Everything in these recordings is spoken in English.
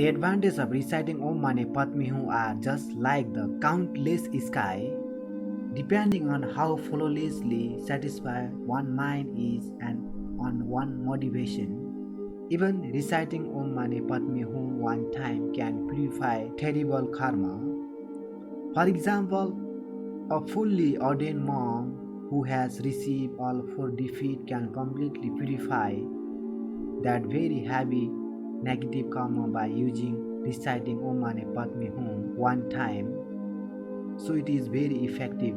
The advantages of reciting Om Mani Padme Hum are just like the countless sky. Depending on how flawlessly satisfied one mind is and on one motivation, even reciting Om Mani Padme Hum one time can purify terrible karma. For example, a fully ordained monk who has received all four defeat can completely purify that very heavy negative karma by using reciting Om Mani Padme Hum one time. So it is very effective.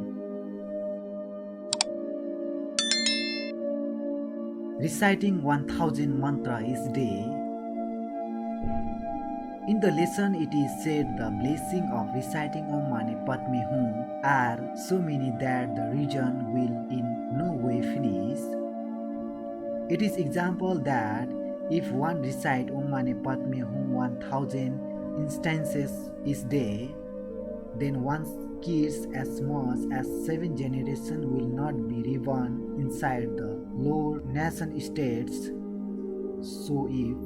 Reciting 1000 mantra each day. In the lesson it is said the blessing of reciting Om Mani Padme Hum are so many that the region will in no way finish. It is example that if one recite Om Mani Padme Hum 1000 instances each day, then one's kids as much as 7 generations will not be reborn inside the lower nation states. So if,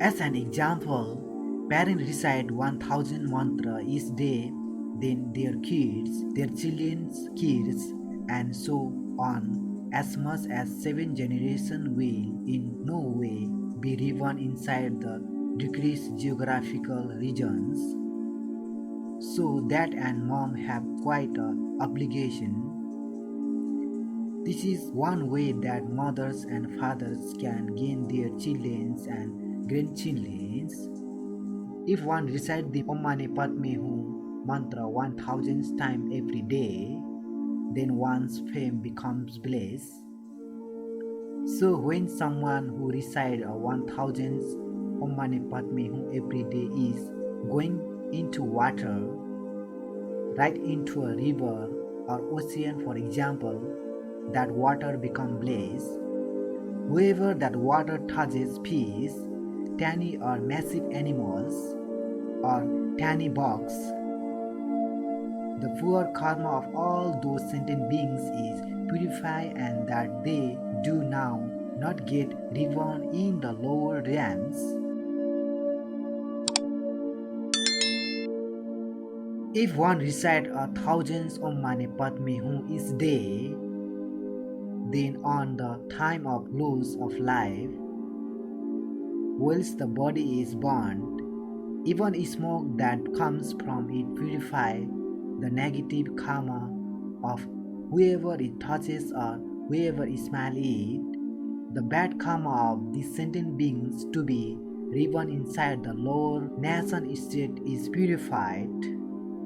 as an example, parents recite 1000 mantra each day, then their kids, their children's kids, and so on, as much as 7 generations will in no way be reborn inside the decreased geographical regions. So dad and mom have quite an obligation. This is one way that mothers and fathers can gain their children's and grandchildren's. If one recites the Om Mani Padme Hum mantra 1000 times every day, then one's fame becomes blessed. So when someone who recites 1000 Om Mani Padme Hum every day is going into water, right into a river or ocean for example, that water becomes blessed. Whoever that water touches fish, tiny or massive animals, or tiny bugs, the poor karma of all those sentient beings is purified and that they do now not get reborn in the lower realms. If one recites 1000 Om Mani Padme Hum each day, then on the time of loss of life, whilst the body is burnt, even smoke that comes from it purifies the negative karma of whoever it touches or whoever smells it. The bad karma of these sentient beings to be reborn inside the lower nation state is purified.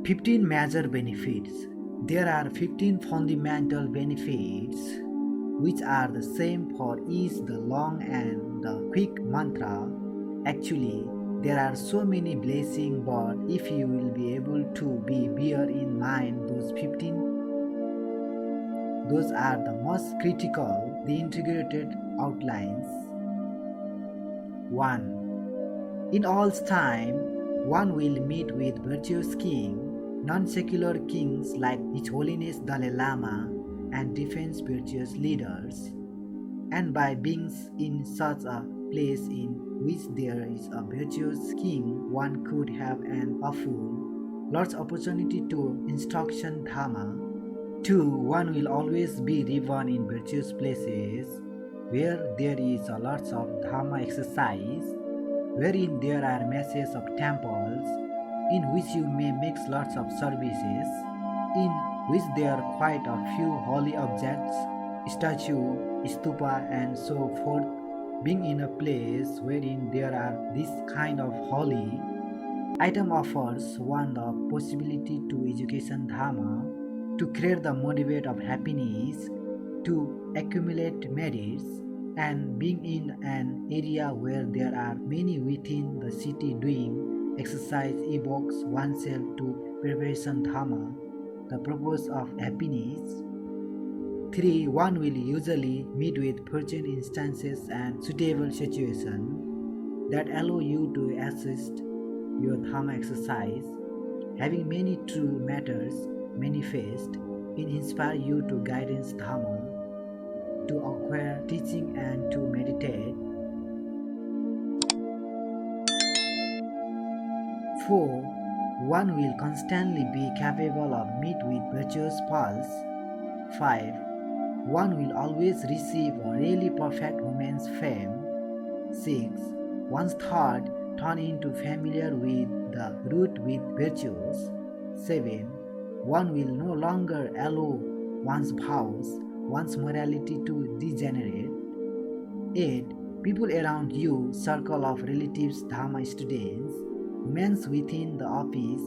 15 major benefits. There are 15 fundamental benefits which are the same for each the long and the quick mantra. Actually, there are so many blessings, but if you will be able to bear in mind those 15, those are the most critical, the integrated outlines. 1. In all time, one will meet with virtuous king, non-secular kings like His Holiness Dalai Lama and defense virtuous leaders. And by being in such a place in which there is a virtuous king, one could have an awful large opportunity to instruction Dharma. 2. One will always be reborn in virtuous places where there is a lot of Dharma exercise, wherein there are masses of temples, in which you may make lots of services, in which there are quite a few holy objects, statue, stupa and so forth. Being in a place wherein there are this kind of holy item offers one the possibility to education dharma, to create the motivate of happiness, to accumulate merits, and being in an area where there are many within the city doing exercise evokes oneself to preparation dharma, the purpose of happiness. 3. One will usually meet with fortunate instances and suitable situations that allow you to assist your dharma exercise, having many true matters manifest in inspire you to guidance dharma, to acquire teaching and to meditate. 4. One will constantly be capable of meet with virtuous pulse. 5. One will always receive a really perfect woman's fame. 6. One's thought turn into familiar with the root with virtues. 7. One will no longer allow one's vows, one's morality to degenerate. 8. People around you, circle of relatives, dharma students, women within the office,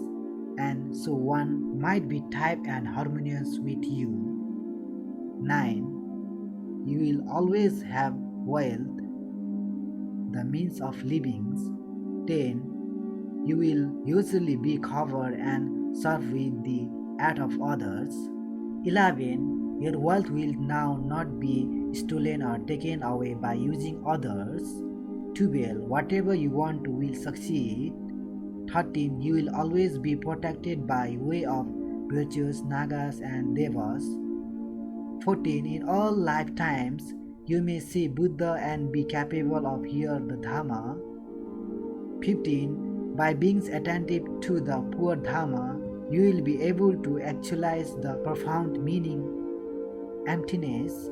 and so one might be type and harmonious with you. 9. You will always have wealth, the means of living. 10. You will usually be covered and served with the aid of others. 11. Your wealth will now not be stolen or taken away by using others. 12. Whatever you want to will succeed. 13. You will always be protected by way of virtuous nagas and devas. 14. In all lifetimes, you may see Buddha and be capable of hear the Dhamma. 15. By being attentive to the poor Dhamma, you will be able to actualize the profound meaning, emptiness.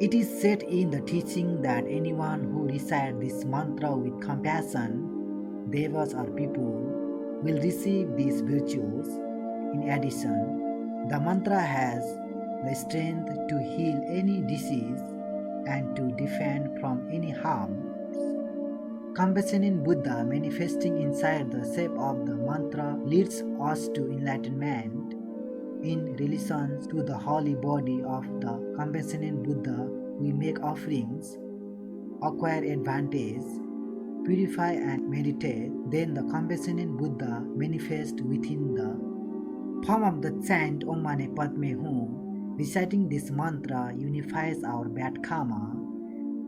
It is said in the teaching that anyone who recites this mantra with compassion, devas or people, will receive these virtues. In addition, the mantra has the strength to heal any disease and to defend from any harm. Compassionate Buddha manifesting inside the shape of the mantra leads us to enlightenment. In relation to the holy body of the compassionate Buddha, we make offerings, acquire advantage, purify and meditate. Then the compassionate Buddha manifests within the form of the chant Om Mani Padme Hum. Reciting this mantra unifies our bad karma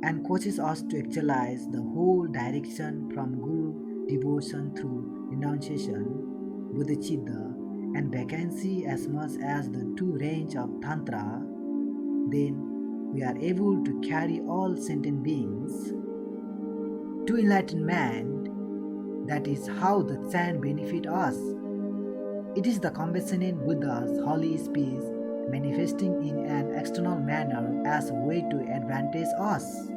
and causes us to actualize the whole direction from Guru devotion through renunciation, Bodhicitta, and vacancy as much as the two range of Tantra. Then we are able to carry all sentient beings to enlightenment. That is how the chant benefits us. It is the compassionate Buddha's holy speech manifesting in an external manner as a way to advantage us.